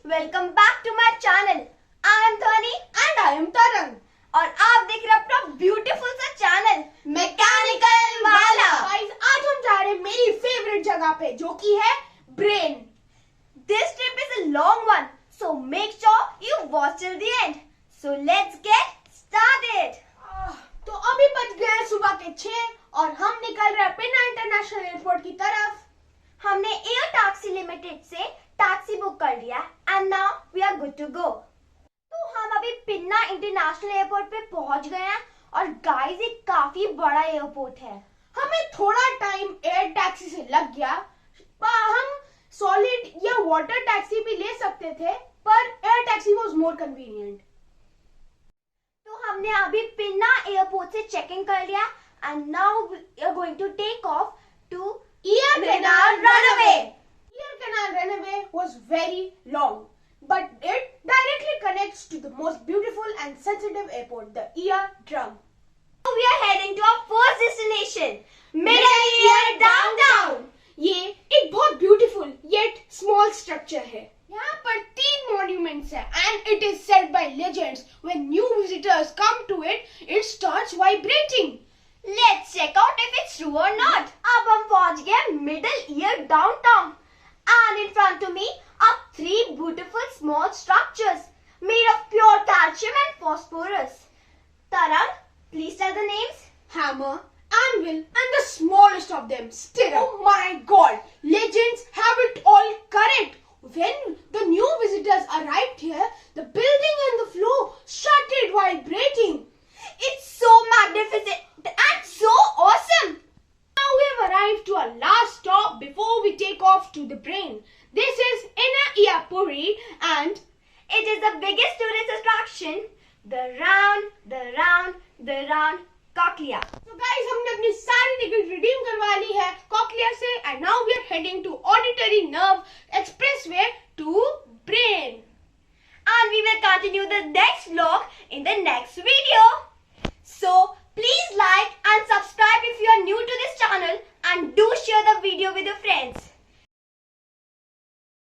Welcome back to my channel. I am Dhwani and I am Tarang और आप देख रहे हैं अपना ब्यूटीफुल सा चैनल मैकेनिकल वाला। गाइस, आज हम जा रहे हैं मेरी फेवरेट जगह पे जो कि है brain. This trip is a long one, so make sure you watch till the end. So let's get started. तो अभी बज गए हैं सुबह के 6 और हम निकल रहे हैं पिन्ना इंटरनेशनल एयरपोर्ट की तरफ। हमने एयर टैक्सी लिमिटेड से टैक्सी बुक कर लिया and now we are good to go. तो हम अभी पिन्ना इंटरनेशनल एयरपोर्ट पे पहुंच गए हैं और गाइस ये काफी बड़ा एयरपोर्ट है। हमें थोड़ा टाइम एयर टैक्सी से लग गया। हम सॉलिड या वाटर टैक्सी भी ले सकते थे पर air taxi was more convenient. तो हमने अभी पिन्ना एयरपोर्ट से चेक इन कर लिया and now we are going to take off to Ear Canal Runaway. Ear Canal Runaway was very long, but it directly connects to the most beautiful and sensitive airport, the Ear Drum. Now we are heading to our first destination, Middle Ear Downtown. ये एक बहुत beautiful yet small structure है। यहाँ पर 3 monuments हैं and it is said by legends when new visitors come to it, it starts vibrating. Let's check out if it's true or not. अब हम पहुंच गए Middle Ear Downtown and in front of me are 3 beautiful small structures made of pure calcium and phosphorus. Tarang, please tell the names. Hammer, anvil, and the smallest of them, stirrup. Oh my God! Legends have it all correct. When the new visitors arrived here, the building and the floor started vibrating. It's so magnificent and so awesome. Now we have arrived to our last stop before we take off to the brain. This is Inner Ear Puri and it is the biggest tourist attraction, the round cochlea. So guys, हमने अपनी सारी ticket redeem करवा ली है cochlea से and now we are heading to auditory nerve expressway to brain. And we will continue the next vlog in the next video. So please like and subscribe if you are new to this channel and do share the video with your friends.